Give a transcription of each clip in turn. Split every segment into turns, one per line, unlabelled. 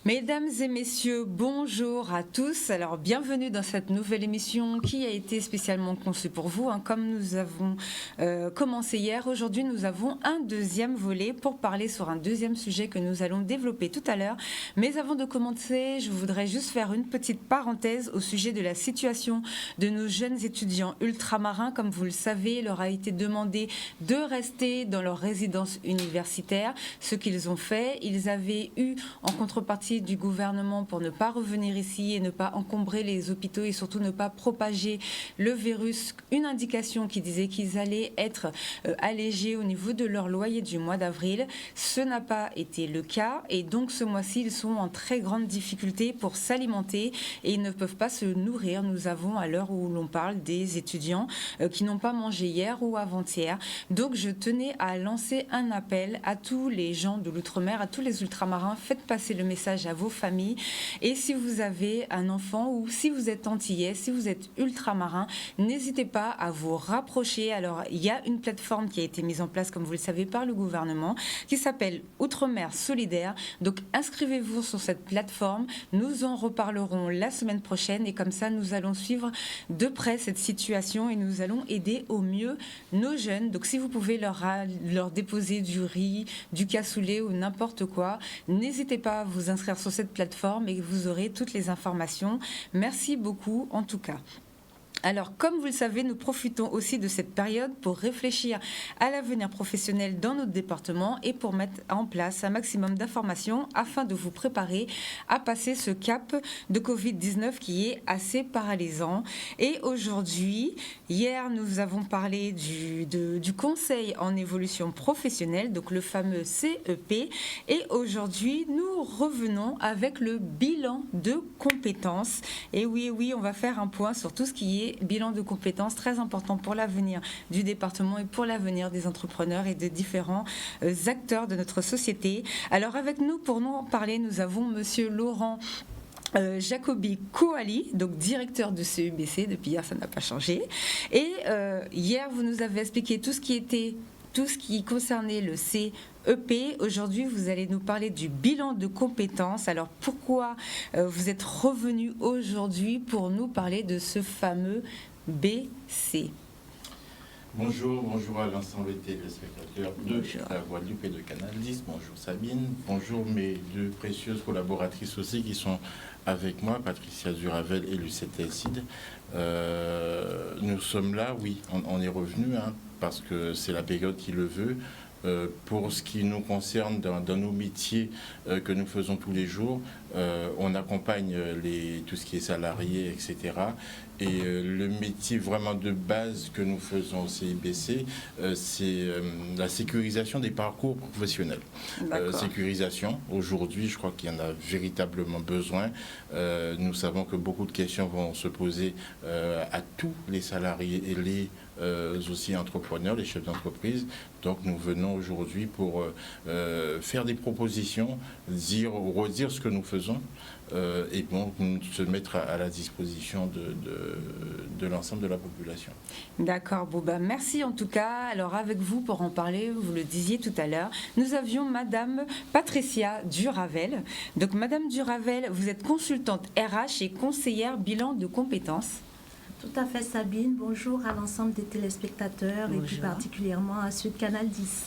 Mesdames et messieurs, bonjour à tous. Alors, bienvenue dans cette nouvelle émission qui a été spécialement conçue pour vous. Comme nous avons commencé hier, aujourd'hui, nous avons un deuxième volet pour parler sur un deuxième sujet que nous allons développer tout à l'heure. Mais avant de commencer, je voudrais juste faire une petite parenthèse au sujet de la situation de nos jeunes étudiants ultramarins. Comme vous le savez, il leur a été demandé de rester dans leur résidence universitaire, ce qu'ils ont fait. Ils avaient eu en contrepartie du gouvernement pour ne pas revenir ici et ne pas encombrer les hôpitaux et surtout ne pas propager le virus, une indication qui disait qu'ils allaient être allégés au niveau de leur loyer du mois d'avril. Ce n'a pas été le cas et donc ce mois-ci, ils sont en très grande difficulté pour s'alimenter et ils ne peuvent pas se nourrir. Nous avons, à l'heure où l'on parle, des étudiants qui n'ont pas mangé hier ou avant-hier. Donc je tenais à lancer un appel à tous les gens de l'outre-mer, à tous les ultramarins. Faites passer le message à vos familles. Et si vous avez un enfant ou si vous êtes antillais, si vous êtes ultramarin, n'hésitez pas à vous rapprocher. Alors, il y a une plateforme qui a été mise en place, comme vous le savez, par le gouvernement, qui s'appelle Outre-mer Solidaire. Donc, inscrivez-vous sur cette plateforme. Nous en reparlerons la semaine prochaine et comme ça, nous allons suivre de près cette situation et nous allons aider au mieux nos jeunes. Donc, si vous pouvez leur déposer du riz, du cassoulet ou n'importe quoi, n'hésitez pas à vous inscrire sur cette plateforme et vous aurez toutes les informations. Merci beaucoup en tout cas. Alors, comme vous le savez, nous profitons aussi de cette période pour réfléchir à l'avenir professionnel dans notre département et pour mettre en place un maximum d'informations afin de vous préparer à passer ce cap de Covid-19 qui est assez paralysant. Et aujourd'hui, hier, nous avons parlé du Conseil en évolution professionnelle, donc le fameux CEP. Et aujourd'hui, nous revenons avec le bilan de compétences. Et oui, on va faire un point sur tout ce qui est bilan de compétences, très important pour l'avenir du département et pour l'avenir des entrepreneurs et de différents acteurs de notre société. Alors avec nous, pour nous en parler, nous avons Monsieur Laurent Jacobi Coali, donc directeur de CEBC, depuis hier ça n'a pas changé. Et hier, vous nous avez expliqué tout ce qui concernait le CEP. Aujourd'hui, vous allez nous parler du bilan de compétences. Alors, pourquoi vous êtes revenu aujourd'hui pour nous parler de ce fameux BC?
Bonjour à l'ensemble des téléspectateurs de la Guadeloupe et de Canal 10. Bonjour Sabine. Bonjour mes deux précieuses collaboratrices aussi qui sont avec moi, Patricia Duravel et Lucette Elside. Nous sommes là, oui, on est revenu, parce que c'est la période qui le veut. Pour ce qui nous concerne dans nos métiers que nous faisons tous les jours, on accompagne tout ce qui est salarié, etc. Et le métier vraiment de base que nous faisons au CIBC, c'est la sécurisation des parcours professionnels. Sécurisation, aujourd'hui, je crois qu'il y en a véritablement besoin. Nous savons que beaucoup de questions vont se poser à tous les salariés et les aussi entrepreneurs, les chefs d'entreprise. Donc nous venons aujourd'hui pour faire des propositions, redire ce que nous faisons et bon, se mettre à la disposition de l'ensemble de la population.
D'accord, merci en tout cas. Alors avec vous pour en parler, vous le disiez tout à l'heure, nous avions Madame Patricia Duravel. Donc Madame Duravel, vous êtes consultante RH et conseillère bilan de compétences.
Tout à fait Sabine, bonjour à l'ensemble des téléspectateurs. Bonjour. Et plus particulièrement à ceux de Canal 10.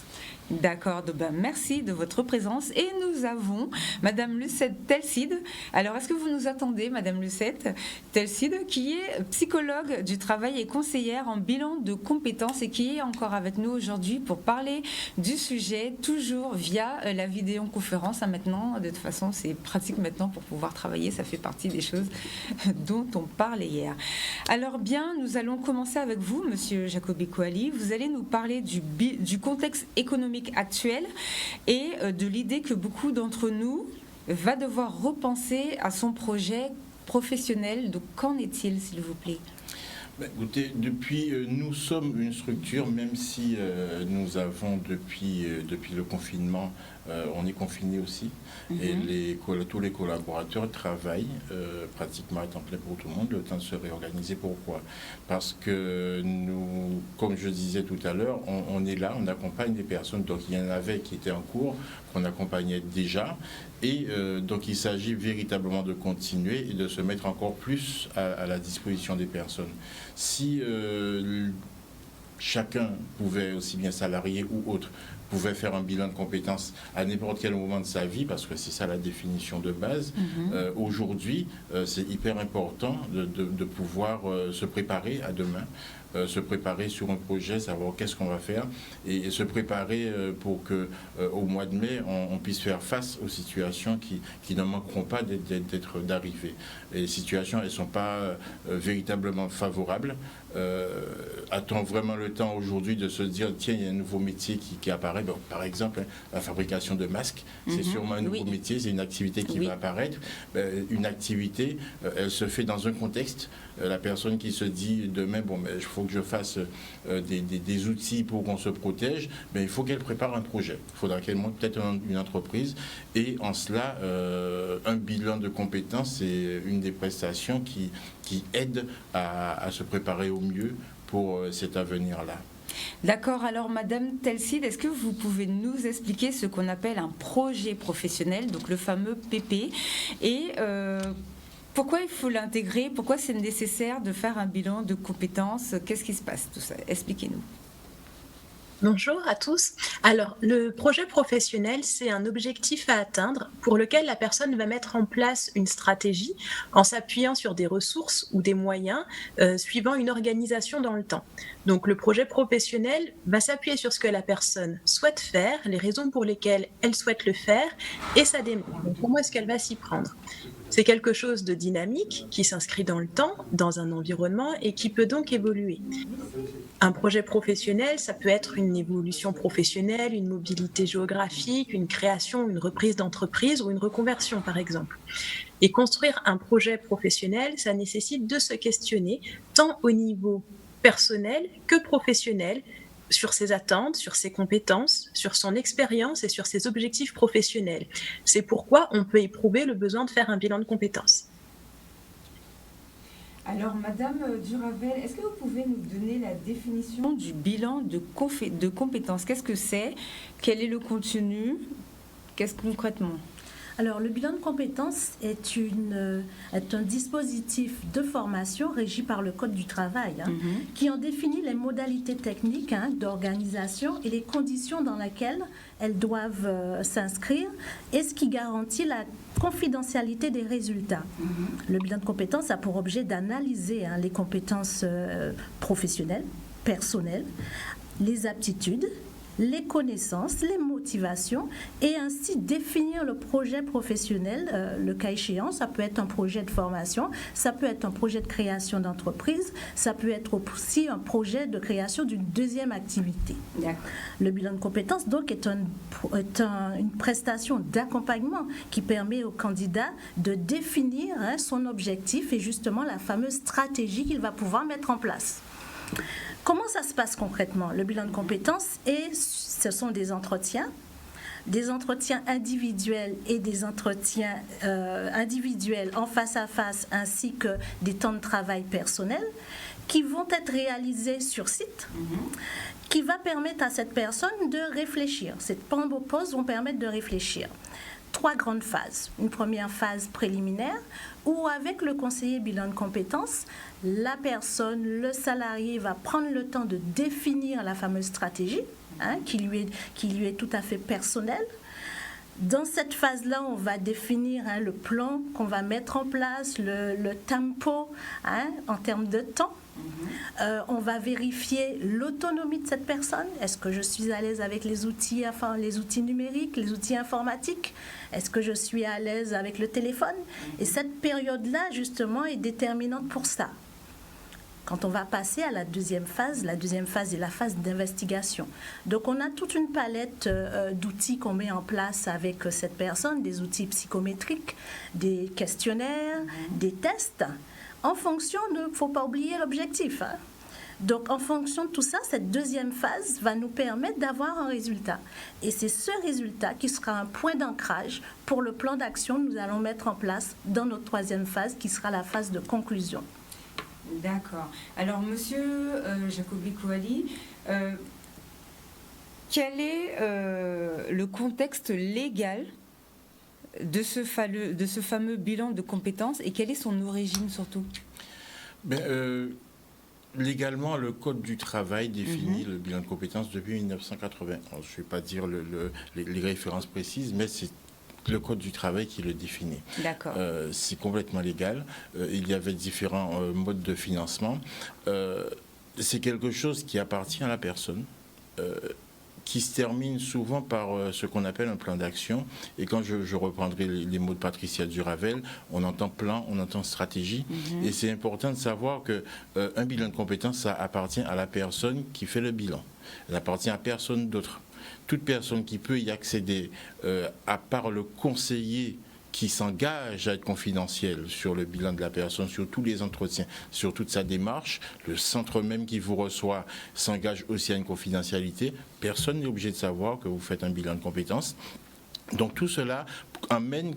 D'accord, merci de votre présence. Et nous avons Madame Lucette Telside. Alors, est-ce que vous nous attendez, Madame Lucette Telside, qui est psychologue du travail et conseillère en bilan de compétences et qui est encore avec nous aujourd'hui pour parler du sujet, toujours via la vidéoconférence. Maintenant, de toute façon, c'est pratique maintenant pour pouvoir travailler. Ça fait partie des choses dont on parlait hier. Alors bien, nous allons commencer avec vous, Monsieur Jacobi Coali. Vous allez nous parler du contexte économique actuel et de l'idée que beaucoup d'entre nous va devoir repenser à son projet professionnel. Donc, qu'en est-il, s'il vous plaît ?
Écoutez, nous sommes une structure, même si nous avons depuis le confinement on est confiné aussi. Et tous les collaborateurs travaillent pratiquement à temps plein pour tout le monde, le temps de se réorganiser. Pourquoi ? Parce que nous, comme je disais tout à l'heure, on est là, on accompagne des personnes. Donc il y en avait qui étaient en cours, qu'on accompagnait déjà. Et donc il s'agit véritablement de continuer et de se mettre encore plus à la disposition des personnes. Si chacun pouvait, aussi bien salarié ou autre, pouvait faire un bilan de compétences à n'importe quel moment de sa vie, parce que c'est ça la définition de base. Aujourd'hui, c'est hyper important de pouvoir se préparer à demain, se préparer sur un projet, savoir qu'est-ce qu'on va faire, et se préparer pour que au mois de mai, on puisse faire face aux situations qui ne manqueront pas d'arriver. Et les situations, elles ne sont pas véritablement favorables. A-t-on vraiment le temps aujourd'hui de se dire, tiens, il y a un nouveau métier qui apparaît, bon, par exemple, la fabrication de masques, c'est sûrement un nouveau métier, c'est une activité qui va apparaître. Une activité, elle se fait dans un contexte. La personne qui se dit demain, bon, il faut que je fasse des outils pour qu'on se protège, mais il faut qu'elle prépare un projet. Il faudra qu'elle monte peut-être une entreprise. Et en cela, un bilan de compétences, c'est une des prestations qui aide à se préparer au mieux pour cet avenir-là.
D'accord, alors Madame Telside, est-ce que vous pouvez nous expliquer ce qu'on appelle un projet professionnel, donc le fameux PP, et pourquoi il faut l'intégrer, pourquoi c'est nécessaire de faire un bilan de compétences, qu'est-ce qui se passe, tout ça, expliquez-nous.
Bonjour à tous. Alors, le projet professionnel, c'est un objectif à atteindre pour lequel la personne va mettre en place une stratégie en s'appuyant sur des ressources ou des moyens suivant une organisation dans le temps. Donc, le projet professionnel va s'appuyer sur ce que la personne souhaite faire, les raisons pour lesquelles elle souhaite le faire et sa démarche. Donc, comment est-ce qu'elle va s'y prendre ? C'est quelque chose de dynamique qui s'inscrit dans le temps, dans un environnement et qui peut donc évoluer. Un projet professionnel, ça peut être une évolution professionnelle, une mobilité géographique, une création, une reprise d'entreprise ou une reconversion par exemple. Et construire un projet professionnel, ça nécessite de se questionner tant au niveau personnel que professionnel, sur ses attentes, sur ses compétences, sur son expérience et sur ses objectifs professionnels. C'est pourquoi on peut éprouver le besoin de faire un bilan de compétences.
Alors, Madame Duravel, est-ce que vous pouvez nous donner la définition du bilan de compétences ? Qu'est-ce que c'est ? Quel est le contenu ? Qu'est-ce concrètement ?
Alors, le bilan de compétences est un dispositif de formation régi par le Code du travail qui en définit les modalités techniques d'organisation et les conditions dans lesquelles elles doivent s'inscrire et ce qui garantit la confidentialité des résultats. Le bilan de compétences a pour objet d'analyser les compétences professionnelles, personnelles, les aptitudes, les connaissances, les motivations et ainsi définir le projet professionnel, le cas échéant. Ça peut être un projet de formation, ça peut être un projet de création d'entreprise, ça peut être aussi un projet de création d'une deuxième activité. D'accord. Le bilan de compétences donc est une prestation d'accompagnement qui permet au candidat de définir son objectif et justement la fameuse stratégie qu'il va pouvoir mettre en place. Comment ça se passe concrètement ? Le bilan de compétences, ce sont des entretiens individuels et des entretiens individuels en face à face, ainsi que des temps de travail personnels qui vont être réalisés sur site, qui va permettre à cette personne de réfléchir. Ces pauses vont permettre de réfléchir. 3 grandes phases. Une première phase préliminaire où avec le conseiller bilan de compétences, la personne, le salarié va prendre le temps de définir la fameuse stratégie qui lui est tout à fait personnelle. Dans cette phase-là, on va définir le plan qu'on va mettre en place, le tempo en termes de temps. On va vérifier l'autonomie de cette personne. Est-ce que je suis à l'aise avec les outils numériques, les outils informatiques ? Est-ce que je suis à l'aise avec le téléphone ? Et cette période-là, justement, est déterminante pour ça. Quand on va passer à la deuxième phase est la phase d'investigation. Donc, on a toute une palette d'outils qu'on met en place avec cette personne, des outils psychométriques, des questionnaires, des tests. En fonction de, il ne faut pas oublier l'objectif. Donc, en fonction de tout ça, cette deuxième phase va nous permettre d'avoir un résultat. Et c'est ce résultat qui sera un point d'ancrage pour le plan d'action que nous allons mettre en place dans notre troisième phase, qui sera la phase de conclusion.
D'accord. Alors, monsieur Jacobi Kouali, quel est le contexte légal de ce fameux bilan de compétences et quelle est son origine surtout?
Légalement, le Code du travail définit le bilan de compétences depuis 1991. Je ne vais pas dire les références précises, mais c'est le Code du travail qui le définit.
D'accord.
C'est complètement légal. Il y avait différents modes de financement. C'est quelque chose qui appartient à la personne, qui se termine souvent par ce qu'on appelle un plan d'action. Et quand je reprendrai les mots de Patricia Duravel, on entend plan, on entend stratégie. Et c'est important de savoir qu'un bilan de compétences, ça appartient à la personne qui fait le bilan. Ça n'appartient à personne d'autre. Toute personne qui peut y accéder, à part le conseiller qui s'engage à être confidentiel sur le bilan de la personne, sur tous les entretiens, sur toute sa démarche, le centre même qui vous reçoit s'engage aussi à une confidentialité. Personne n'est obligé de savoir que vous faites un bilan de compétences. Donc tout cela amène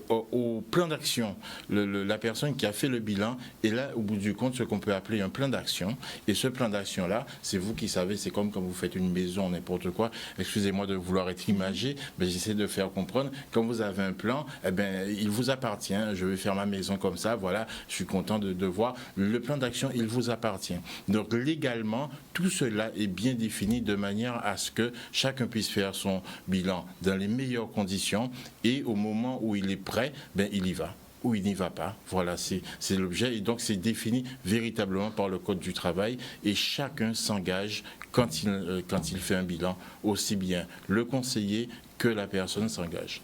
au plan d'action, la personne qui a fait le bilan est là au bout du compte ce qu'on peut appeler un plan d'action. Et ce plan d'action-là, c'est vous qui savez, c'est comme quand vous faites une maison, n'importe quoi. Excusez-moi de vouloir être imagé, mais j'essaie de faire comprendre. Quand vous avez un plan, eh ben, il vous appartient. Je vais faire ma maison comme ça, voilà, je suis content de voir. Le plan d'action, il vous appartient. Donc légalement, tout cela est bien défini de manière à ce que chacun puisse faire son bilan dans les meilleures conditions et au moment où il est prêt, ben, il y va ou il n'y va pas. Voilà, c'est l'objet et donc c'est défini véritablement par le Code du travail et chacun s'engage quand il fait un bilan, aussi bien le conseiller que la personne s'engage.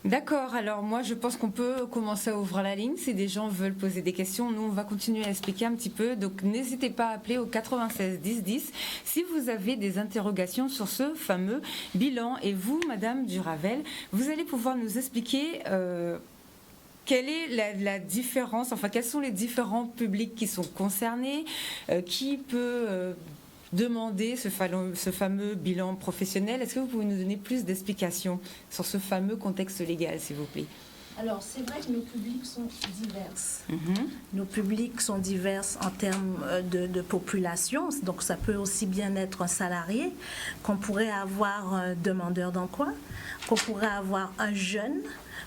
D'accord, alors moi je pense qu'on peut commencer à ouvrir la ligne si des gens veulent poser des questions. Nous on va continuer à expliquer un petit peu, donc n'hésitez pas à appeler au 96 10 10 si vous avez des interrogations sur ce fameux bilan. Et vous, Madame Duravel, vous allez pouvoir nous expliquer quelle est la différence, enfin quels sont les différents publics qui sont concernés, qui peut demander ce fameux bilan professionnel. Est-ce que vous pouvez nous donner plus d'explications sur ce fameux contexte légal, s'il vous plaît?
Alors, c'est vrai que nos publics sont divers. Nos publics sont divers en termes de population. Donc, ça peut aussi bien être un salarié, qu'on pourrait avoir un demandeur d'emploi, qu'on pourrait avoir un jeune,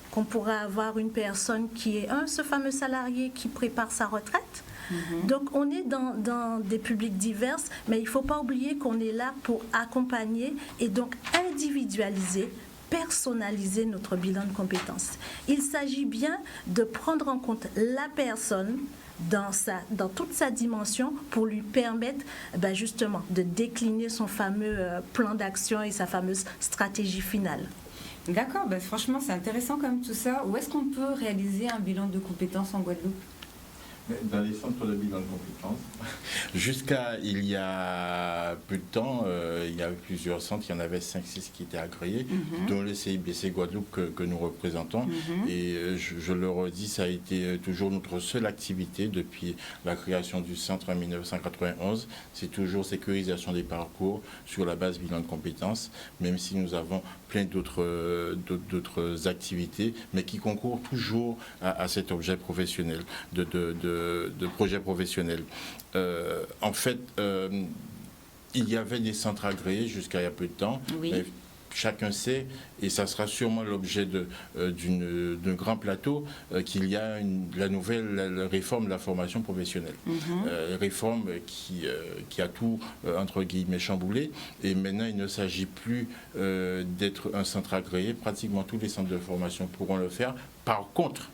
qu'on pourrait avoir une personne qui est ce fameux salarié qui prépare sa retraite. Donc, on est dans des publics divers, mais il ne faut pas oublier qu'on est là pour accompagner et donc individualiser, personnaliser notre bilan de compétences. Il s'agit bien de prendre en compte la personne dans toute sa dimension pour lui permettre justement de décliner son fameux plan d'action et sa fameuse stratégie finale.
D'accord, franchement c'est intéressant comme tout ça. Où est-ce qu'on peut réaliser un bilan de compétences en Guadeloupe?
Dans les centres de bilan de compétences. Jusqu'à il y a peu de temps, il y avait plusieurs centres, il y en avait 5-6 qui étaient agréés, dont le CIBC Guadeloupe que nous représentons. Et je le redis, ça a été toujours notre seule activité depuis la création du centre en 1991. C'est toujours sécurisation des parcours sur la base bilan de compétences, même si nous avons plein d'autres activités, mais qui concourent toujours à cet objet professionnel de projet professionnel. En fait, il y avait des centres agréés jusqu'à il y a peu de temps.
Oui.
Mais chacun sait, et ça sera sûrement l'objet d'un grand plateau, qu'il y a la nouvelle réforme de la formation professionnelle. Réforme qui a tout, entre guillemets, chamboulé. Et maintenant, il ne s'agit plus d'être un centre agréé. Pratiquement tous les centres de formation pourront le faire. Par contre,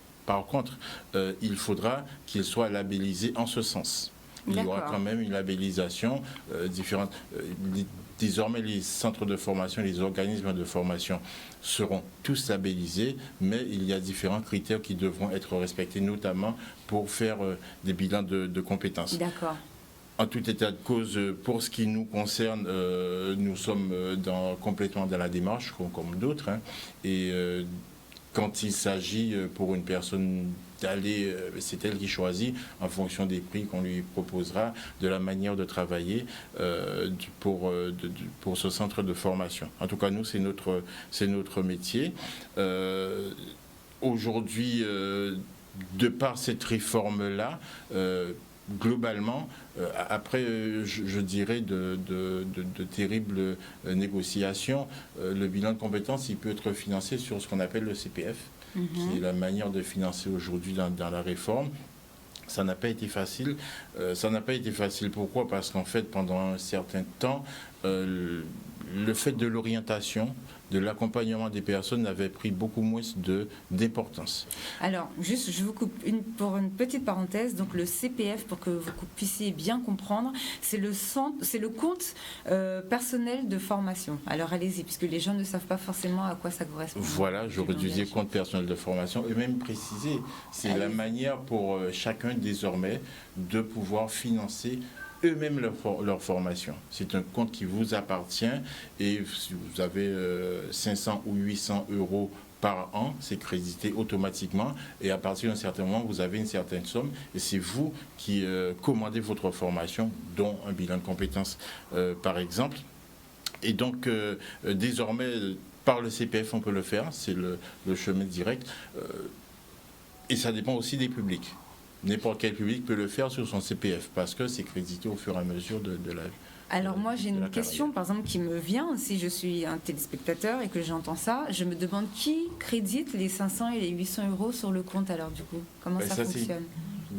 il faudra qu'il soit labellisé en ce sens. Il y aura quand même une labellisation différente. Désormais, les centres de formation, les organismes de formation seront tous labellisés, mais il y a différents critères qui devront être respectés, notamment pour faire des bilans de compétences.
D'accord.
En tout état de cause, pour ce qui nous concerne, nous sommes complètement dans la démarche, comme d'autres, et quand il s'agit pour une personne d'aller, c'est elle qui choisit en fonction des prix qu'on lui proposera, de la manière de travailler pour ce centre de formation. En tout cas, nous, c'est notre métier. Aujourd'hui, de par cette réforme-là, globalement, après, je dirais, de terribles négociations, le bilan de compétences, il peut être financé sur ce qu'on appelle le CPF, qui est la manière de financer aujourd'hui dans la réforme. Ça n'a pas été facile. Pourquoi ? Parce qu'en fait, pendant un certain temps, le fait de l'orientation, de l'accompagnement des personnes avait pris beaucoup moins d'importance.
Alors, juste, je vous coupe pour une petite parenthèse. Donc, le CPF, pour que vous puissiez bien comprendre, c'est le compte personnel de formation. Alors, allez-y, puisque les gens ne savent pas forcément à quoi ça correspond.
Voilà, j'aurais dû dire compte personnel de formation et même préciser, c'est la manière pour chacun désormais de pouvoir financer eux-mêmes leur formation. C'est un compte qui vous appartient et si vous avez 500 ou 800 euros par an, c'est crédité automatiquement et à partir d'un certain moment, vous avez une certaine somme et c'est vous qui commandez votre formation, dont un bilan de compétences par exemple. Et donc, désormais, par le CPF, on peut le faire, c'est le chemin direct et ça dépend aussi des publics. N'importe quel public peut le faire sur son CPF parce que c'est crédité au fur et à mesure de la vie.
Alors moi j'ai une question par exemple qui me vient, si je suis un téléspectateur et que j'entends ça, je me demande qui crédite les 500 et les 800 euros sur le compte alors du coup ? Comment ça fonctionne ?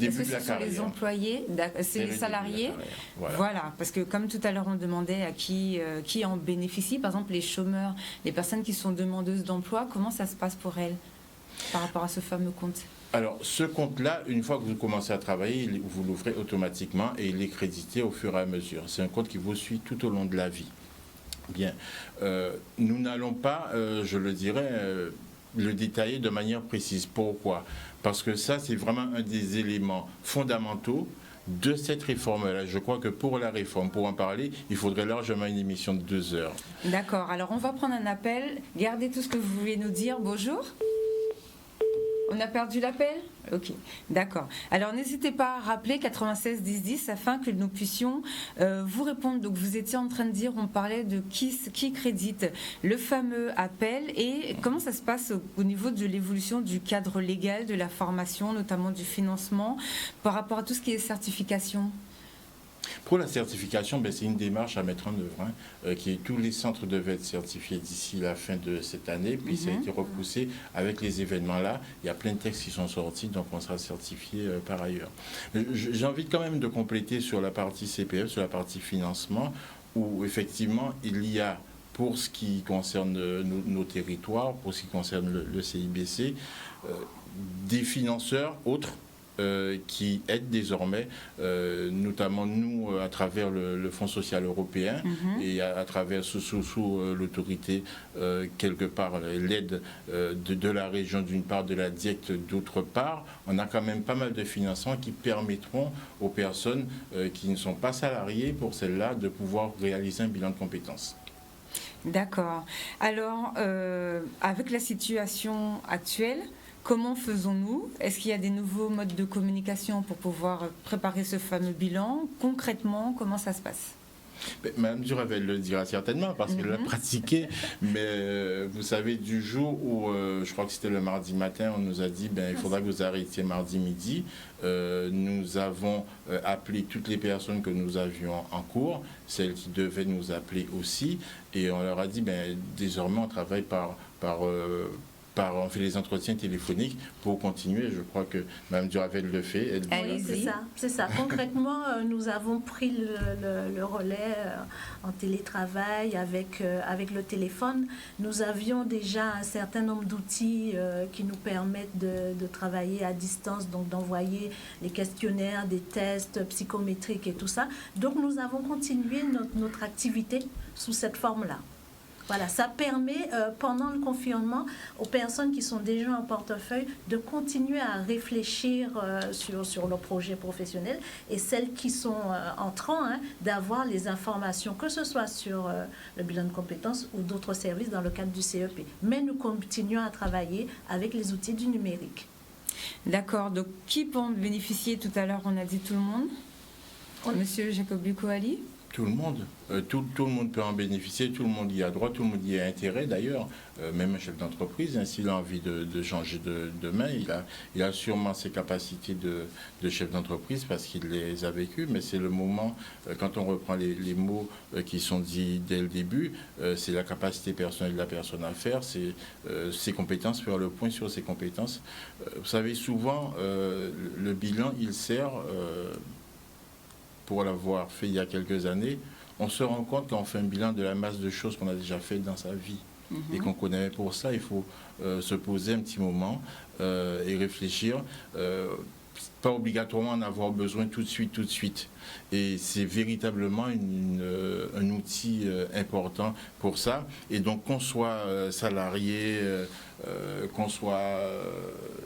Est-ce que c'est sur les employés, c'est les salariés ? Voilà, parce que comme tout à l'heure on demandait à qui en bénéficie, par exemple les chômeurs, les personnes qui sont demandeuses d'emploi, comment ça se passe pour elles par rapport à ce fameux compte ?
Alors, ce compte-là, une fois que vous commencez à travailler, vous l'ouvrez automatiquement et il est crédité au fur et à mesure. C'est un compte qui vous suit tout au long de la vie. Bien. Nous n'allons pas, je le dirais, le détailler de manière précise. Pourquoi ? Parce que ça, c'est vraiment un des éléments fondamentaux de cette réforme-là. Je crois que pour la réforme, pour en parler, il faudrait largement une émission de 2 heures.
D'accord. Alors, on va prendre un appel. Gardez tout ce que vous voulez nous dire. Bonjour. On a perdu l'appel ? Ok, d'accord. Alors n'hésitez pas à rappeler 96 10 10 afin que nous puissions vous répondre. Donc vous étiez en train de dire, on parlait de qui crédite le fameux appel et comment ça se passe au niveau de l'évolution du cadre légal de la formation, notamment du financement, par rapport à tout ce qui est certification.
Pour la certification, c'est une démarche à mettre en œuvre, qui tous les centres devaient être certifiés d'ici la fin de cette année, puis ça a été repoussé avec les événements là. Il y a plein de textes qui sont sortis, donc on sera certifié par ailleurs. J'ai envie quand même de compléter sur la partie CPF, sur la partie financement, où effectivement il y a, pour ce qui concerne nos territoires, pour ce qui concerne le CIBC, des financeurs autres qui aident désormais, notamment nous, à travers le Fonds social européen et à travers sous l'autorité, quelque part, l'aide de la région d'une part, de la DIECT d'autre part. On a quand même pas mal de financements qui permettront aux personnes qui ne sont pas salariées, pour celles-là, de pouvoir réaliser un bilan de compétences.
D'accord. Alors, avec la situation actuelle, comment faisons-nous ? Est-ce qu'il y a des nouveaux modes de communication pour pouvoir préparer ce fameux bilan ? Concrètement, comment ça se passe ?
Mme Duravel le dira certainement parce qu'elle l'a pratiqué, mais vous savez, du jour où, je crois que c'était le mardi matin, on nous a dit il faudra que vous arrêtiez mardi midi. Nous avons appelé toutes les personnes que nous avions en cours, celles qui devaient nous appeler aussi, et on leur a dit désormais on travaille on fait les entretiens téléphoniques pour continuer. Je crois que Mme Duravel le fait.
C'est ça. Concrètement, nous avons pris le relais en télétravail avec le téléphone. Nous avions déjà un certain nombre d'outils qui nous permettent de travailler à distance, donc d'envoyer les questionnaires, des tests psychométriques et tout ça. Donc nous avons continué notre activité sous cette forme-là. Voilà, ça permet pendant le confinement aux personnes qui sont déjà en portefeuille de continuer à réfléchir sur leur projet professionnel, et celles qui sont entrants, d'avoir les informations, que ce soit sur le bilan de compétences ou d'autres services dans le cadre du CEP. Mais nous continuons à travailler avec les outils du numérique.
D'accord, donc qui peut en bénéficier? Tout à l'heure, on a dit tout le monde. Monsieur Jacob Kouali?
Tout le monde. Tout le monde peut en bénéficier, tout le monde y a droit, tout le monde y a intérêt d'ailleurs. Même un chef d'entreprise, s'il a envie de changer demain, il a sûrement ses capacités de chef d'entreprise parce qu'il les a vécues, mais c'est le moment, quand on reprend les mots qui sont dits dès le début, c'est la capacité personnelle de la personne à faire, c'est ses compétences, faire le point sur ses compétences. Vous savez, souvent, le bilan, il sert... pour l'avoir fait il y a quelques années, on se rend compte qu'on fait un bilan de la masse de choses qu'on a déjà faites dans sa vie et qu'on connaît. Pour ça, il faut se poser un petit moment et réfléchir. Pas obligatoirement en avoir besoin tout de suite. Et c'est véritablement un outil important pour ça. Et donc, qu'on soit salarié, qu'on soit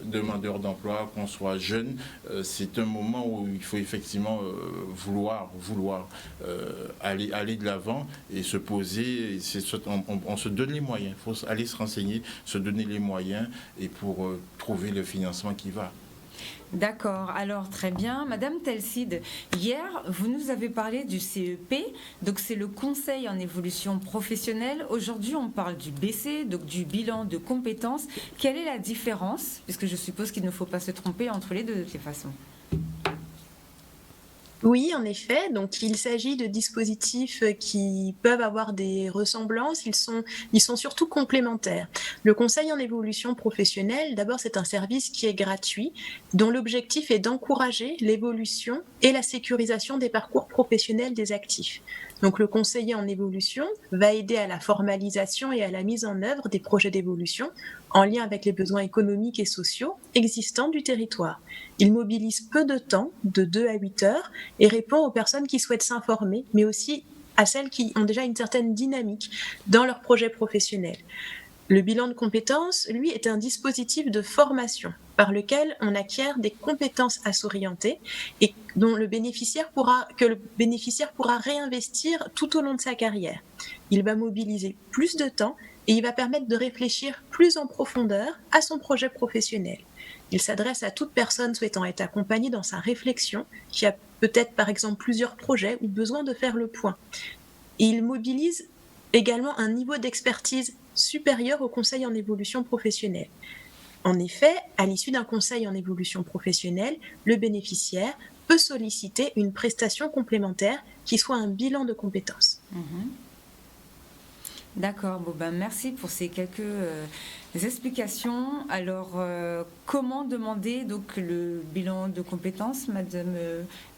demandeur d'emploi, qu'on soit jeune, c'est un moment où il faut effectivement vouloir aller de l'avant et se poser. On se donne les moyens. Il faut aller se renseigner, se donner les moyens et pour trouver le financement qui va.
D'accord, alors très bien. Madame Telside, hier, vous nous avez parlé du CEP, donc c'est le Conseil en évolution professionnelle. Aujourd'hui, on parle du BC, donc du bilan de compétences. Quelle est la différence? Puisque je suppose qu'il ne faut pas se tromper entre les deux de toute façon.
Oui, en effet. Donc, il s'agit de dispositifs qui peuvent avoir des ressemblances. Ils sont surtout complémentaires. Le conseil en évolution professionnelle, d'abord, c'est un service qui est gratuit, dont l'objectif est d'encourager l'évolution et la sécurisation des parcours professionnels des actifs. Donc, le conseiller en évolution va aider à la formalisation et à la mise en œuvre des projets d'évolution en lien avec les besoins économiques et sociaux existants du territoire. Il mobilise peu de temps, de 2 à 8 heures, et répond aux personnes qui souhaitent s'informer, mais aussi à celles qui ont déjà une certaine dynamique dans leur projet professionnel. Le bilan de compétences, lui, est un dispositif de formation par lequel on acquiert des compétences à s'orienter et que le bénéficiaire pourra réinvestir tout au long de sa carrière. Il va mobiliser plus de temps et il va permettre de réfléchir plus en profondeur à son projet professionnel. Il s'adresse à toute personne souhaitant être accompagnée dans sa réflexion, qui a peut-être par exemple plusieurs projets ou besoin de faire le point. Et il mobilise également un niveau d'expertise supérieur au conseil en évolution professionnelle. En effet, à l'issue d'un conseil en évolution professionnelle, le bénéficiaire peut solliciter une prestation complémentaire qui soit un bilan de compétences.
D'accord, merci pour ces quelques explications. Alors, comment demander donc le bilan de compétences, Madame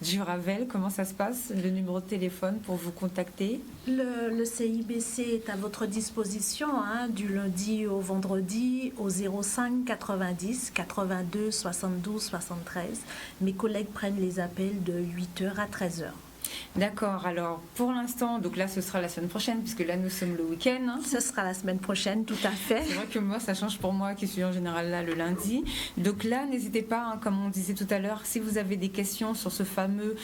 Duravel? Comment ça se passe? Le numéro de téléphone pour vous contacter?
Le CIBC est à votre disposition du lundi au vendredi au 05 90 82 72 73. Mes collègues prennent les appels de 8h à 13h.
D'accord, alors pour l'instant, donc là ce sera la semaine prochaine, puisque là nous sommes le week-end.
Ce sera la semaine prochaine, tout à fait.
C'est vrai que moi ça change pour moi qui suis en général là le lundi. Donc là n'hésitez pas, comme on disait tout à l'heure, si vous avez des questions sur ce fameux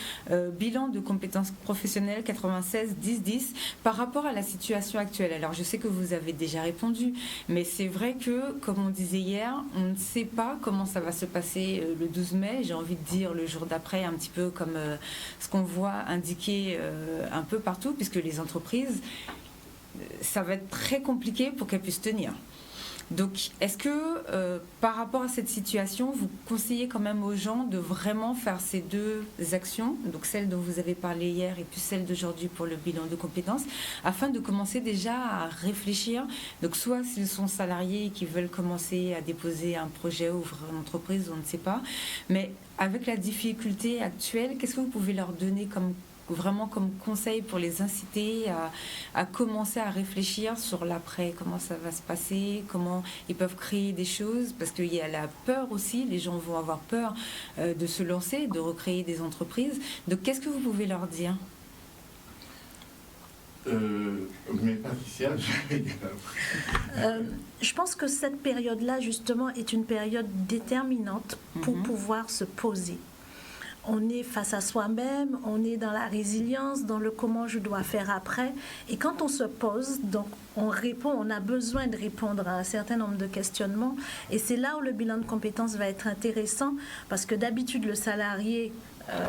bilan de compétences professionnelles 96 10 10 par rapport à la situation actuelle. Alors je sais que vous avez déjà répondu, mais c'est vrai que comme on disait hier, on ne sait pas comment ça va se passer le 12 mai, j'ai envie de dire le jour d'après, un petit peu comme ce qu'on voit indiqué un peu partout, puisque les entreprises, ça va être très compliqué pour qu'elles puissent tenir. Donc, est-ce que par rapport à cette situation, vous conseillez quand même aux gens de vraiment faire ces deux actions, donc celle dont vous avez parlé hier et puis celle d'aujourd'hui pour le bilan de compétences, afin de commencer déjà à réfléchir, donc soit s'ils sont salariés et qui veulent commencer à déposer un projet, ouvrir une entreprise, on ne sait pas, mais avec la difficulté actuelle, qu'est-ce que vous pouvez leur donner comme conseil pour les inciter à commencer à réfléchir sur l'après, comment ça va se passer, comment ils peuvent créer des choses, parce qu'il y a la peur aussi, les gens vont avoir peur de se lancer, de recréer des entreprises. Donc qu'est-ce que vous pouvez leur dire?
Mais Patricia,
je pense que cette période-là, justement, est une période déterminante pour pouvoir se poser. On est face à soi-même, on est dans la résilience, dans le comment je dois faire après. Et quand on se pose, donc on répond, on a besoin de répondre à un certain nombre de questionnements. Et c'est là où le bilan de compétences va être intéressant, parce que d'habitude, le salarié,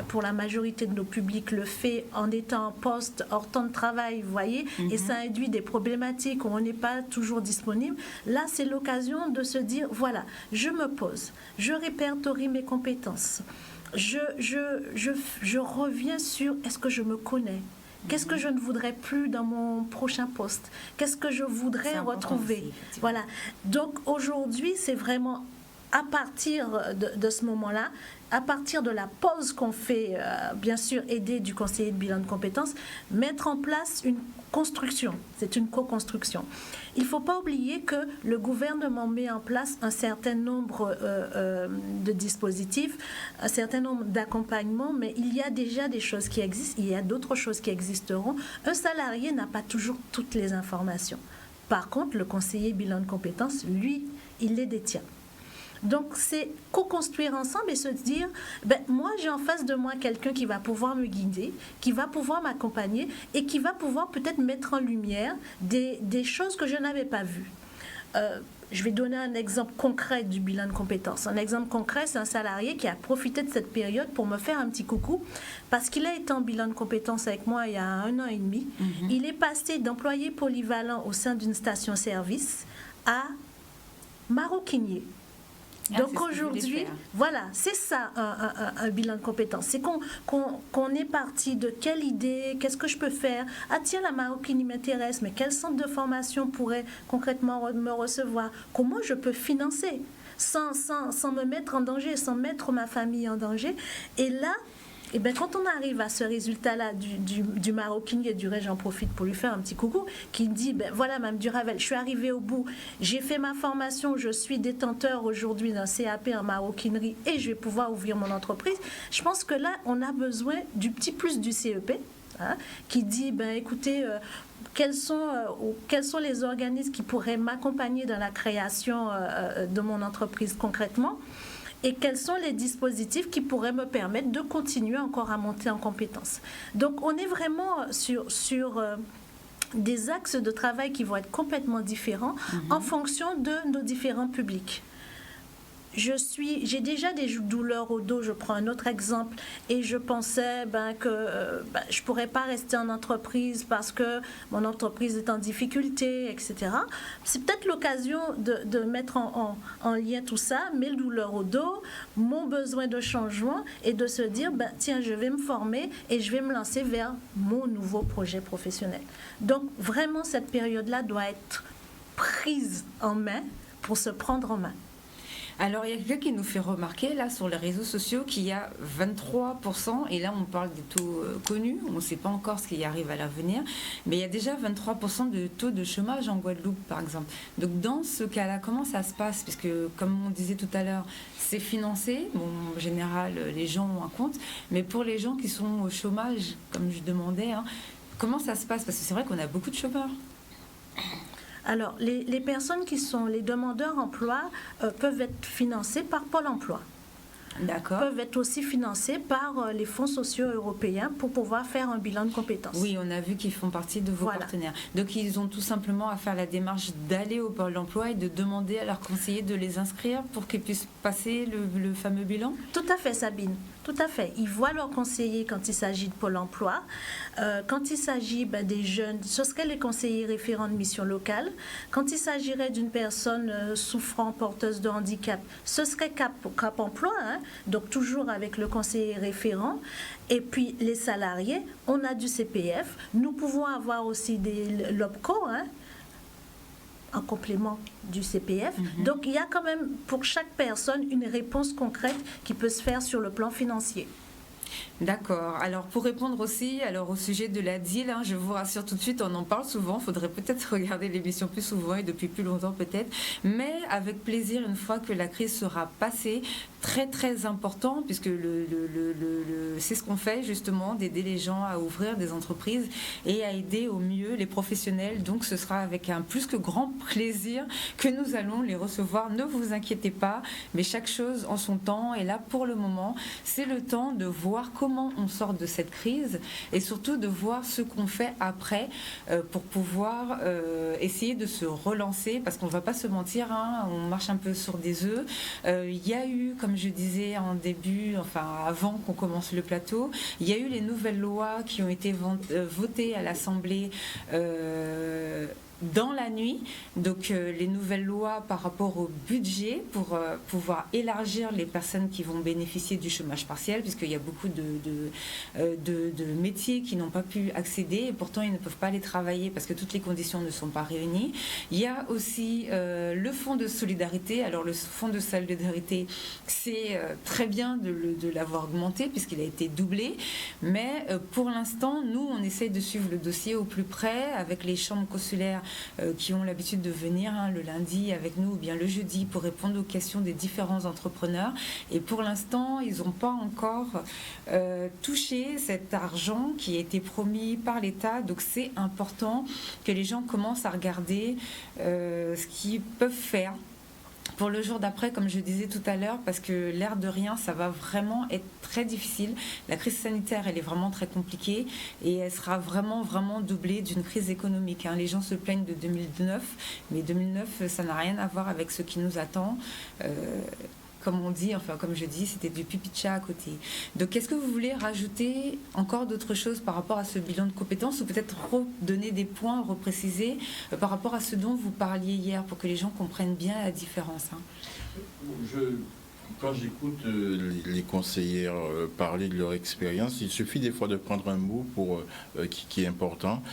pour la majorité de nos publics, le fait en étant en poste, hors temps de travail, vous voyez, et ça induit des problématiques où on n'est pas toujours disponible. Là, c'est l'occasion de se dire, voilà, je me pose, je répertorie mes compétences. Je reviens sur est-ce que je me connais? Qu'est-ce que je ne voudrais plus dans mon prochain poste? Qu'est-ce que je voudrais retrouver?
Aussi,
voilà. Donc aujourd'hui, c'est vraiment à partir de ce moment-là, à partir de la pause qu'on fait, bien sûr, aidé du conseiller de bilan de compétences, mettre en place une construction. C'est une co-construction. Il ne faut pas oublier que le gouvernement met en place un certain nombre de dispositifs, un certain nombre d'accompagnements, mais il y a déjà des choses qui existent, il y a d'autres choses qui existeront. Un salarié n'a pas toujours toutes les informations. Par contre, le conseiller bilan de compétences, lui, il les détient. Donc, c'est co-construire ensemble et se dire, moi, j'ai en face de moi quelqu'un qui va pouvoir me guider, qui va pouvoir m'accompagner et qui va pouvoir peut-être mettre en lumière des choses que je n'avais pas vues. Je vais donner un exemple concret du bilan de compétences. Un exemple concret, c'est un salarié qui a profité de cette période pour me faire un petit coucou parce qu'il a été en bilan de compétences avec moi il y a 1 an et demi. Il est passé d'employé polyvalent au sein d'une station-service à maroquinier. Donc aujourd'hui, voilà, c'est ça un bilan de compétences. C'est qu'on est parti de quelle idée, qu'est-ce que je peux faire? Ah tiens, la maroquinerie m'intéresse, mais quel centre de formation pourrait concrètement me recevoir? Comment je peux financer sans me mettre en danger, sans mettre ma famille en danger? Et là, quand on arrive à ce résultat-là du maroquinier, j'en profite pour lui faire un petit coucou, qui dit, voilà, Mme Duravel, je suis arrivée au bout, j'ai fait ma formation, je suis détenteur aujourd'hui d'un CAP en maroquinerie et je vais pouvoir ouvrir mon entreprise. Je pense que là, on a besoin du petit plus du CEP, qui dit, écoutez, quels sont les organismes qui pourraient m'accompagner dans la création de mon entreprise concrètement? Et quels sont les dispositifs qui pourraient me permettre de continuer encore à monter en compétences. Donc, on est vraiment sur des axes de travail qui vont être complètement différents en fonction de nos différents publics. J'ai déjà des douleurs au dos, je prends un autre exemple, et je pensais que je ne pourrais pas rester en entreprise parce que mon entreprise est en difficulté, etc. C'est peut-être l'occasion de mettre en lien tout ça, mes douleurs au dos, mon besoin de changement, et de se dire, tiens, je vais me former et je vais me lancer vers mon nouveau projet professionnel. Donc, vraiment, cette période-là doit être prise en main pour se prendre en main.
Alors, il y a quelqu'un qui nous fait remarquer, là, sur les réseaux sociaux, qu'il y a 23%, et là, on parle des taux connus, on ne sait pas encore ce qui arrive à l'avenir, mais il y a déjà 23% de taux de chômage en Guadeloupe, par exemple. Donc, dans ce cas-là, comment ça se passe? Parce que, comme on disait tout à l'heure, c'est financé. Bon, en général, les gens ont un compte, mais pour les gens qui sont au chômage, comme je demandais, comment ça se passe? Parce que c'est vrai qu'on a beaucoup de chômeurs.
Alors, les personnes qui sont les demandeurs d'emploi peuvent être financées par Pôle emploi.
D'accord.
Peuvent être aussi financés par les fonds sociaux européens pour pouvoir faire un bilan de compétences.
Oui, on a vu qu'ils font partie de vos partenaires. Donc, ils ont tout simplement à faire la démarche d'aller au Pôle emploi et de demander à leurs conseillers de les inscrire pour qu'ils puissent passer le fameux bilan?
Tout à fait, Sabine. Tout à fait. Ils voient leurs conseillers quand il s'agit de Pôle emploi. Quand il s'agit des jeunes, ce seraient les conseillers référents de mission locale. Quand il s'agirait d'une personne souffrant, porteuse de handicap, ce serait Cap emploi, donc toujours avec le conseiller référent. Et puis les salariés, on a du CPF. Nous pouvons avoir aussi des l'OPCO, en complément du CPF. Donc, il y a quand même pour chaque personne une réponse concrète qui peut se faire sur le plan financier.
D'accord. Alors, pour répondre aussi au sujet de la DIL, je vous rassure tout de suite, on en parle souvent. Il faudrait peut-être regarder l'émission plus souvent et depuis plus longtemps peut-être. Mais avec plaisir, une fois que la crise sera passée, très très important, puisque c'est ce qu'on fait justement, d'aider les gens à ouvrir des entreprises et à aider au mieux les professionnels. Donc ce sera avec un plus que grand plaisir que nous allons les recevoir. Ne vous inquiétez pas, mais chaque chose en son temps. Et là, pour le moment, c'est le temps de voir comment on sort de cette crise et surtout de voir ce qu'on fait après pour pouvoir essayer de se relancer, parce qu'on ne va pas se mentir, hein, on marche un peu sur des œufs. Il y a eu, comme je disais en début, enfin avant qu'on commence le plateau, il y a eu les nouvelles lois qui ont été votées à l'Assemblée dans la nuit, donc les nouvelles lois par rapport au budget pour pouvoir élargir les personnes qui vont bénéficier du chômage partiel, puisqu'il y a beaucoup de métiers qui n'ont pas pu accéder et pourtant ils ne peuvent pas aller travailler parce que toutes les conditions ne sont pas réunies. Il y a aussi le fonds de solidarité. Alors le fonds de solidarité, c'est très bien de l'avoir augmenté puisqu'il a été doublé, mais pour l'instant, nous, on essaye de suivre le dossier au plus près avec les chambres consulaires qui ont l'habitude de venir le lundi avec nous ou bien le jeudi pour répondre aux questions des différents entrepreneurs. Et pour l'instant, ils n'ont pas encore touché cet argent qui a été promis par l'État. Donc c'est important que les gens commencent à regarder ce qu'ils peuvent faire pour le jour d'après, comme je disais tout à l'heure, parce que l'air de rien, ça va vraiment être très difficile. La crise sanitaire, elle est vraiment très compliquée et elle sera vraiment, vraiment doublée d'une crise économique. Les gens se plaignent de 2009, mais 2009, ça n'a rien à voir avec ce qui nous attend. Comme on dit, enfin comme je dis, c'était du pipi de chat à côté. Donc est-ce que vous voulez rajouter encore d'autres choses par rapport à ce bilan de compétences ou peut-être redonner des points, repréciser par rapport à ce dont vous parliez hier pour que les gens comprennent bien la différence
Quand j'écoute les conseillères parler de leur expérience, il suffit des fois de prendre un mot qui est important.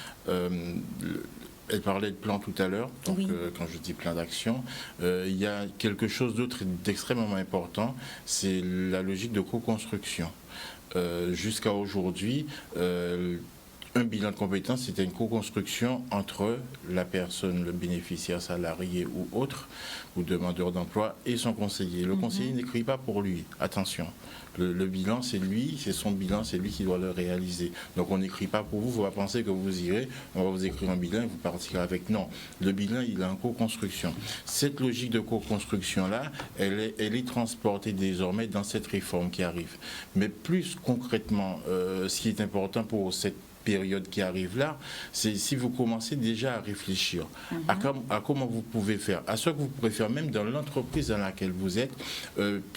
Elle parlait de plan tout à l'heure, donc oui. Quand je dis plan d'action, il y a quelque chose d'autre d'extrêmement important, c'est la logique de co-construction. Jusqu'à aujourd'hui, un bilan de compétences, c'était une co-construction entre la personne, le bénéficiaire salarié ou autre, ou demandeur d'emploi, et son conseiller. Le conseiller n'écrit pas pour lui, attention. Le bilan, c'est lui, c'est son bilan, c'est lui qui doit le réaliser. Donc on n'écrit pas pour vous, il ne faut pas penser que vous irez, on va vous écrire un bilan et vous partirez avec. Non, le bilan, il est en co-construction. Cette logique de co-construction-là, elle est transportée désormais dans cette réforme qui arrive. Mais plus concrètement, ce qui est important pour cette période qui arrive là, c'est si vous commencez déjà à réfléchir à comment vous pouvez faire, à ce que vous pourrez faire même dans l'entreprise dans laquelle vous êtes,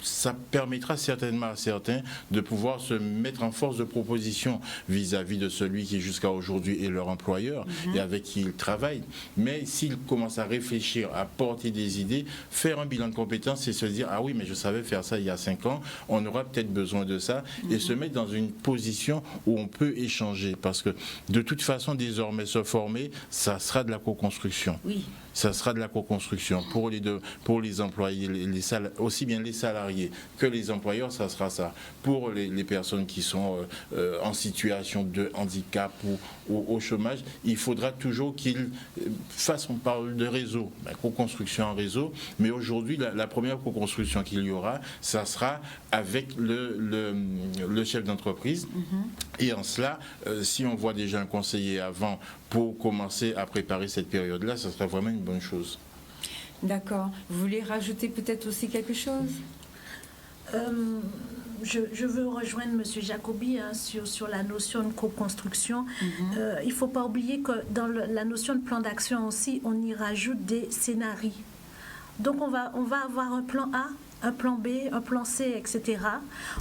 ça permettra certainement à certains de pouvoir se mettre en force de proposition vis-à-vis de celui qui jusqu'à aujourd'hui est leur employeur et avec qui ils travaillent. Mais s'ils commencent à réfléchir, à porter des idées, faire un bilan de compétences et se dire ah oui mais je savais faire ça il y a 5 ans, on aura peut-être besoin de ça et se mettre dans une position où on peut échanger. Parce que de toute façon, désormais, se former, ça sera de la co-construction. Oui. Ça sera de la co-construction. Pour les employés, aussi bien les salariés que les employeurs, ça sera ça. Pour les personnes qui sont en situation de handicap ou au chômage, il faudra toujours qu'ils fassent, on parle de réseau, la co-construction en réseau, mais aujourd'hui, la première co-construction qu'il y aura, ça sera avec le chef d'entreprise. Et en cela, si on voit déjà un conseiller avant pour commencer à préparer cette période-là, ça serait vraiment une bonne chose.
D'accord. Vous voulez rajouter peut-être aussi quelque chose ?
Je veux rejoindre M. Jacobi sur la notion de co-construction. Il ne faut pas oublier que dans la notion de plan d'action aussi, on y rajoute des scénarios. Donc on va avoir un plan A, un plan B, un plan C, etc.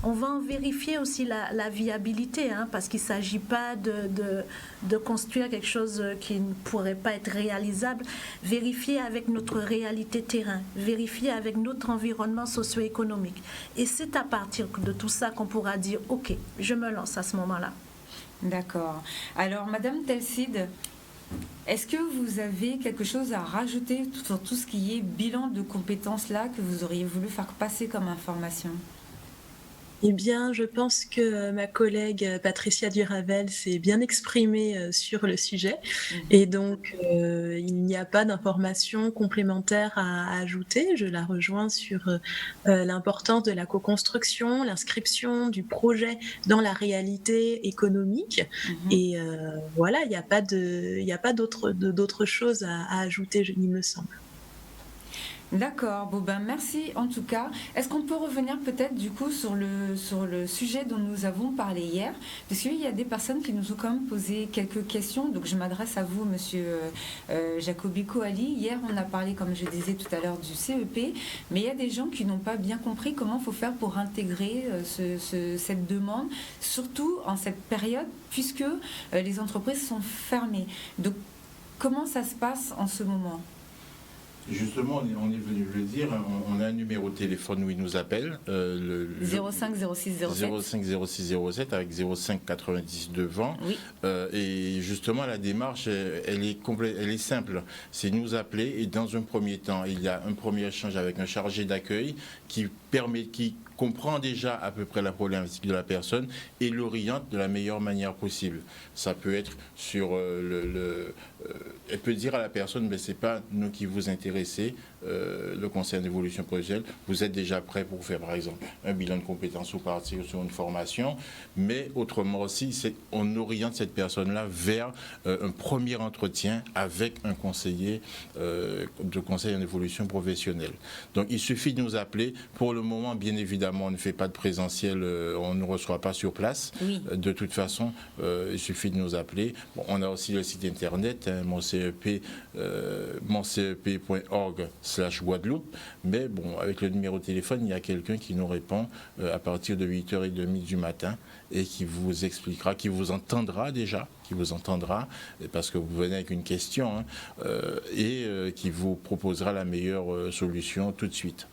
On va en vérifier aussi la viabilité, parce qu'il ne s'agit pas de construire quelque chose qui ne pourrait pas être réalisable. Vérifier avec notre réalité terrain, vérifier avec notre environnement socio-économique. Et c'est à partir de tout ça qu'on pourra dire « Ok, je me lance à ce moment-là ».
D'accord. Alors, Madame Telside, est-ce que vous avez quelque chose à rajouter sur tout ce qui est bilan de compétences là que vous auriez voulu faire passer comme information ?
Eh bien, je pense que ma collègue Patricia Duravel s'est bien exprimée sur le sujet et donc il n'y a pas d'informations complémentaires à ajouter. Je la rejoins sur l'importance de la co-construction, l'inscription du projet dans la réalité économique et voilà, il n'y a pas d'autres choses à ajouter, il me semble.
D'accord, bon ben merci en tout cas. Est-ce qu'on peut revenir peut-être du coup sur le sujet dont nous avons parlé hier? Parce qu'il y a des personnes qui nous ont quand même posé quelques questions, donc je m'adresse à vous, monsieur Jacobi Coali. Hier on a parlé, comme je disais tout à l'heure, du CEP, mais il y a des gens qui n'ont pas bien compris comment il faut faire pour intégrer cette demande, surtout en cette période, puisque les entreprises sont fermées. Donc comment ça se passe en ce moment?
Justement, on est venu le dire, on a un numéro de téléphone où il nous appelle.
05 06 07.
05 06 07 avec 05 90 devant.
Oui.
Et justement, la démarche, elle est simple. C'est nous appeler et dans un premier temps, il y a un premier échange avec un chargé d'accueil qui comprend déjà à peu près la problématique de la personne et l'oriente de la meilleure manière possible. Ça peut être sur elle peut dire à la personne, mais c'est pas nous qui vous intéressez, le conseil d'évolution professionnelle, vous êtes déjà prêt pour faire par exemple un bilan de compétences ou partir sur une formation, mais autrement aussi, on oriente cette personne-là vers un premier entretien avec un conseiller de conseil en évolution professionnelle. Donc il suffit de nous appeler. Pour le moment, bien évidemment, on ne fait pas de présentiel, on ne reçoit pas sur place.
Oui.
De toute façon, il suffit de nous appeler. Bon, on a aussi le site internet, moncep.org/Guadeloupe, mais bon, avec le numéro de téléphone, il y a quelqu'un qui nous répond à partir de 8h30 du matin et qui vous expliquera, qui vous entendra déjà, parce que vous venez avec une question, et qui vous proposera la meilleure solution tout de suite.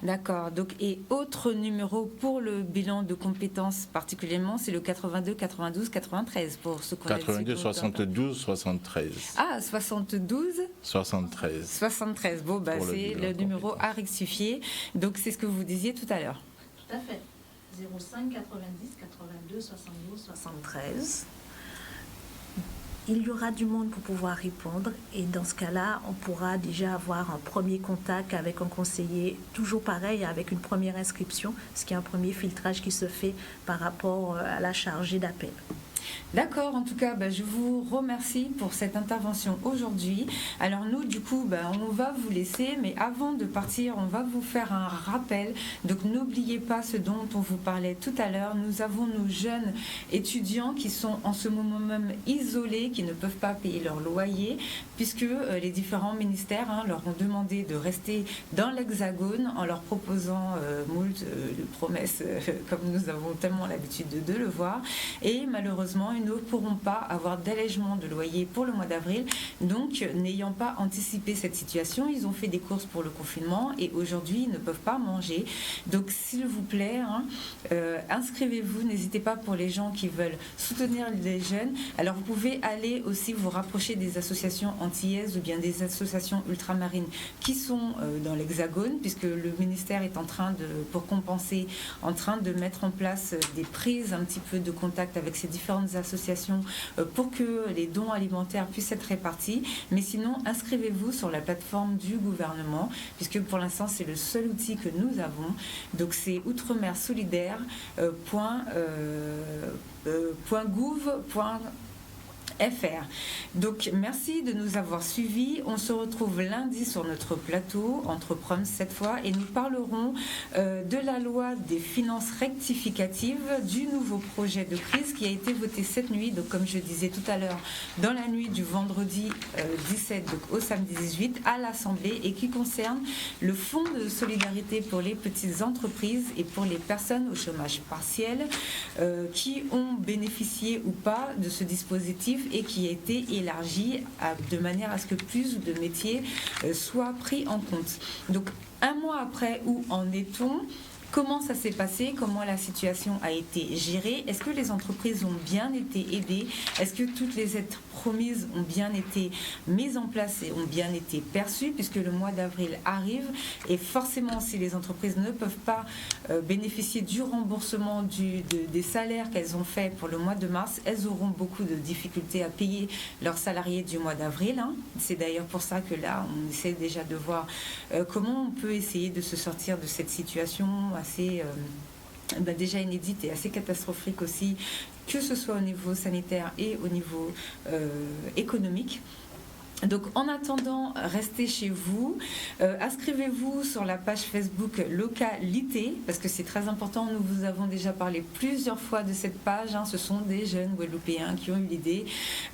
D'accord. Donc, et autre numéro pour le bilan de compétences particulièrement, c'est le 82 92 93 pour ce qu'on a dit.
82 72 73.
Ah, 72
73.
73. Bon, bah, c'est le numéro à rectifier. Donc, c'est ce que vous disiez tout à l'heure.
Tout à fait. 05 90 82 72 73. Il y aura du monde pour pouvoir répondre et dans ce cas-là, on pourra déjà avoir un premier contact avec un conseiller, toujours pareil, avec une première inscription, ce qui est un premier filtrage qui se fait par rapport à la chargée d'appel.
D'accord, en tout cas, je vous remercie pour cette intervention aujourd'hui. Alors nous, du coup, on va vous laisser, mais avant de partir, on va vous faire un rappel. Donc n'oubliez pas ce dont on vous parlait tout à l'heure. Nous avons nos jeunes étudiants qui sont en ce moment même isolés, qui ne peuvent pas payer leur loyer, puisque les différents ministères leur ont demandé de rester dans l'Hexagone en leur proposant moult de promesses, comme nous avons tellement l'habitude de le voir. Et malheureusement, ils ne pourront pas avoir d'allègement de loyer pour le mois d'avril. Donc, n'ayant pas anticipé cette situation, ils ont fait des courses pour le confinement et aujourd'hui, ils ne peuvent pas manger. Donc, s'il vous plaît, inscrivez-vous. N'hésitez pas pour les gens qui veulent soutenir les jeunes. Alors, vous pouvez aller aussi vous rapprocher des associations antillaises ou bien des associations ultramarines qui sont dans l'Hexagone, puisque le ministère est pour compenser, en train de mettre en place des prises un petit peu de contact avec ces différentes associations pour que les dons alimentaires puissent être répartis. Mais sinon, inscrivez-vous sur la plateforme du gouvernement, puisque pour l'instant, c'est le seul outil que nous avons. Donc, c'est outremersolidaire.gouv.fr. Donc merci de nous avoir suivis. On se retrouve lundi sur notre plateau, entre proms cette fois, et nous parlerons de la loi des finances rectificatives, du nouveau projet de crise qui a été voté cette nuit, donc comme je disais tout à l'heure, dans la nuit du vendredi 17 donc au samedi 18 à l'Assemblée, et qui concerne le fonds de solidarité pour les petites entreprises et pour les personnes au chômage partiel qui ont bénéficié ou pas de ce dispositif et qui a été élargi de manière à ce que plus de métiers soient pris en compte. Donc, un mois après, où en est-on ? Comment ça s'est passé? Comment la situation a été gérée? Est-ce que les entreprises ont bien été aidées? Est-ce que toutes les aides promises ont bien été mises en place et ont bien été perçues, puisque le mois d'avril arrive et forcément si les entreprises ne peuvent pas bénéficier du remboursement des salaires qu'elles ont fait pour le mois de mars, elles auront beaucoup de difficultés à payer leurs salariés du mois d'avril. C'est d'ailleurs pour ça que là on essaie déjà de voir comment on peut essayer de se sortir de cette situation assez déjà inédite et assez catastrophique aussi, que ce soit au niveau sanitaire et au niveau économique. Donc en attendant, restez chez vous, inscrivez-vous sur la page Facebook Localité, parce que c'est très important, nous vous avons déjà parlé plusieurs fois de cette page, ce sont des jeunes Guadeloupéens qui ont eu l'idée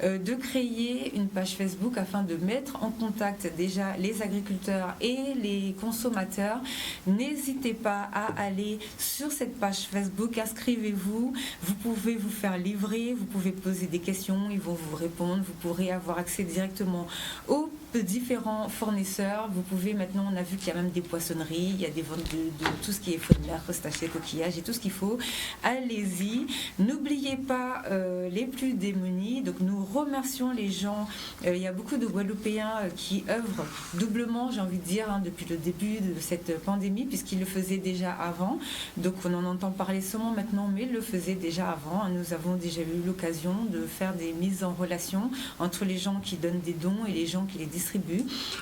de créer une page Facebook afin de mettre en contact déjà les agriculteurs et les consommateurs. N'hésitez pas à aller sur cette page Facebook, inscrivez-vous, vous pouvez vous faire livrer, vous pouvez poser des questions, ils vont vous répondre, vous pourrez avoir accès directement aux différents fournisseurs. Vous pouvez maintenant, on a vu qu'il y a même des poissonneries, il y a des ventes de tout ce qui est fruits de mer, crustacés, coquillages et tout ce qu'il faut. Allez-y. N'oubliez pas les plus démunis. Donc nous remercions les gens. Il y a beaucoup de Guadeloupéens qui œuvrent doublement, j'ai envie de dire, depuis le début de cette pandémie, puisqu'ils le faisaient déjà avant. Donc on en entend parler seulement maintenant, mais ils le faisaient déjà avant. Nous avons déjà eu l'occasion de faire des mises en relation entre les gens qui donnent des dons et les gens qui les distribuent.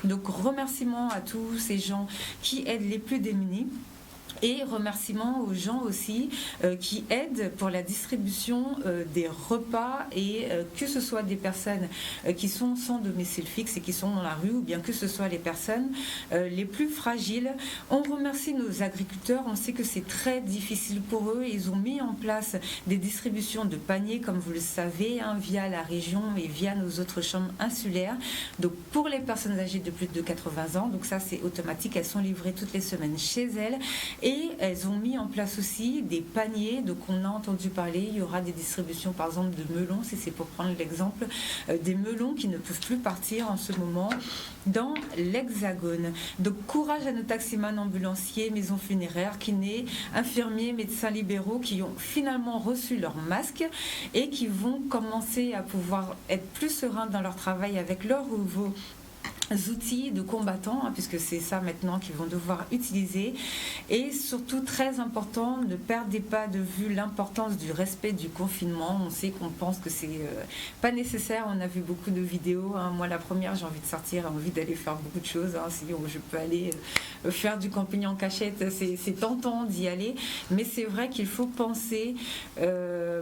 Donc remerciements à tous ces gens qui aident les plus démunis. Et remerciements aux gens aussi qui aident pour la distribution des repas et que ce soit des personnes qui sont sans domicile fixe et qui sont dans la rue ou bien que ce soit les personnes les plus fragiles. On remercie nos agriculteurs, on sait que c'est très difficile pour eux. Ils ont mis en place des distributions de paniers comme vous le savez via la région et via nos autres chambres insulaires. Donc pour les personnes âgées de plus de 80 ans, donc ça c'est automatique, elles sont livrées toutes les semaines chez elles. Et elles ont mis en place aussi des paniers, donc on a entendu parler, il y aura des distributions par exemple de melons, si c'est pour prendre l'exemple, des melons qui ne peuvent plus partir en ce moment dans l'Hexagone. Donc courage à nos taximans, ambulanciers, maisons funéraires, kinés, infirmiers, médecins libéraux qui ont finalement reçu leur masque et qui vont commencer à pouvoir être plus sereins dans leur travail avec leurs nouveaux outils de combattants, puisque c'est ça maintenant qu'ils vont devoir utiliser. Et surtout, très important, ne perdez pas de vue l'importance du respect du confinement. On sait qu'on pense que c'est pas nécessaire. On a vu beaucoup de vidéos. Moi, la première, j'ai envie de sortir, j'ai envie d'aller faire beaucoup de choses. Si je peux aller faire du camping en cachette, c'est tentant d'y aller. Mais c'est vrai qu'il faut penser,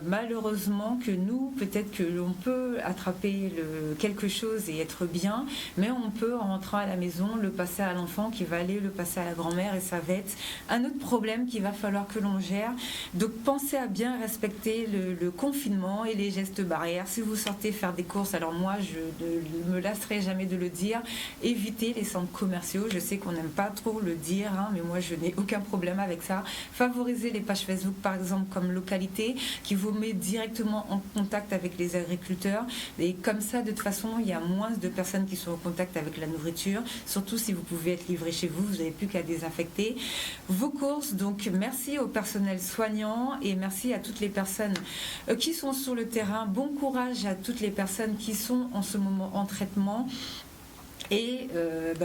malheureusement, que nous, peut-être que l'on peut attraper quelque chose et être bien, mais on peut, en rentrant à la maison, le passer à l'enfant qui va aller le passer à la grand-mère et ça va être un autre problème qu'il va falloir que l'on gère. Donc pensez à bien respecter le confinement et les gestes barrières. Si vous sortez faire des courses, alors moi je ne me lasserai jamais de le dire, évitez les centres commerciaux. Je sais qu'on n'aime pas trop le dire, mais moi je n'ai aucun problème avec ça. Favorisez les pages Facebook par exemple comme Localité qui vous met directement en contact avec les agriculteurs et comme ça de toute façon il y a moins de personnes qui sont en contact avec la nourriture, surtout si vous pouvez être livré chez vous, vous n'avez plus qu'à désinfecter vos courses. Donc merci au personnel soignant et merci à toutes les personnes qui sont sur le terrain. Bon courage à toutes les personnes qui sont en ce moment en traitement. Et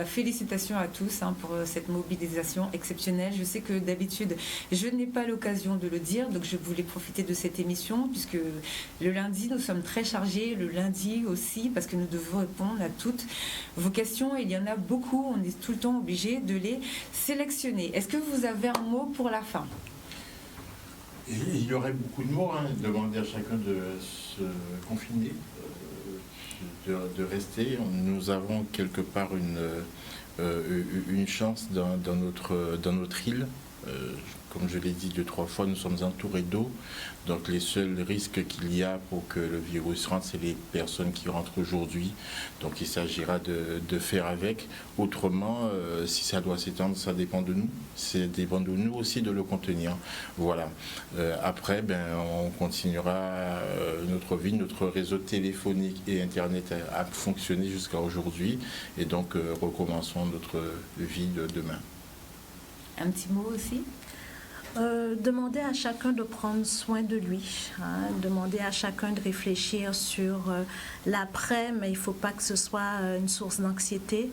félicitations à tous pour cette mobilisation exceptionnelle. Je sais que d'habitude, je n'ai pas l'occasion de le dire, donc je voulais profiter de cette émission, puisque le lundi, nous sommes très chargés, le lundi aussi, parce que nous devons répondre à toutes vos questions. Il y en a beaucoup, on est tout le temps obligé de les sélectionner. Est-ce que vous avez un mot pour la fin ?
Il y aurait beaucoup de mots, demander à chacun de se confiner. De rester. Nous avons quelque part une chance dans notre île. Comme je l'ai dit 2-3 fois, nous sommes entourés d'eau. Donc les seuls risques qu'il y a pour que le virus rentre, c'est les personnes qui rentrent aujourd'hui. Donc il s'agira de faire avec. Autrement, si ça doit s'étendre, ça dépend de nous. Ça dépend de nous aussi de le contenir. Voilà. Après, on continuera notre vie, notre réseau téléphonique et Internet a fonctionné jusqu'à aujourd'hui. Et donc recommençons notre vie de demain.
Un petit mot aussi ?
Demander à chacun de prendre soin de lui, hein, demander à chacun de réfléchir sur l'après, mais il ne faut pas que ce soit une source d'anxiété.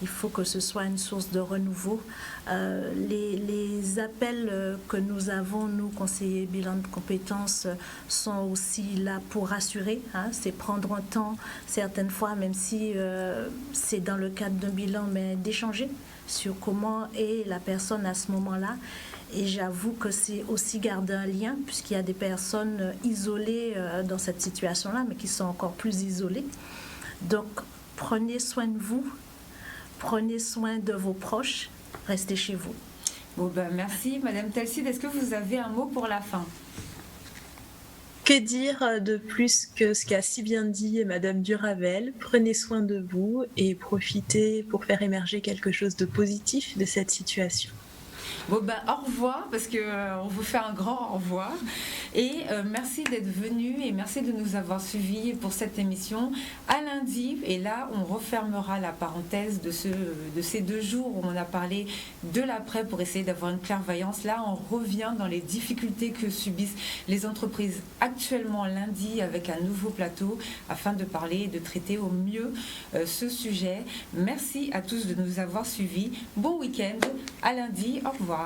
Il faut que ce soit une source de renouveau. Les appels que nous avons, nous, conseillers bilan de compétences, sont aussi là pour rassurer. Hein, c'est prendre un temps, certaines fois, même si c'est dans le cadre d'un bilan, mais d'échanger sur comment est la personne à ce moment-là. Et j'avoue que c'est aussi garder un lien, puisqu'il y a des personnes isolées dans cette situation-là, mais qui sont encore plus isolées. Donc, prenez soin de vous, prenez soin de vos proches, restez chez vous.
Bon, ben, merci, Madame Telside. Est-ce que vous avez un mot pour la fin ?
Que dire de plus que ce qu'a si bien dit Madame Duravel? Prenez soin de vous et profitez pour faire émerger quelque chose de positif de cette situation.
Bon ben au revoir, parce qu'on vous fait un grand au revoir et merci d'être venu et merci de nous avoir suivis pour cette émission. À lundi, et là on refermera la parenthèse de ces 2 jours où on a parlé de l'après pour essayer d'avoir une clairvoyance. Là on revient dans les difficultés que subissent les entreprises actuellement lundi avec un nouveau plateau afin de parler et de traiter au mieux ce sujet. Merci à tous de nous avoir suivis. Bon week-end, à lundi, au revoir.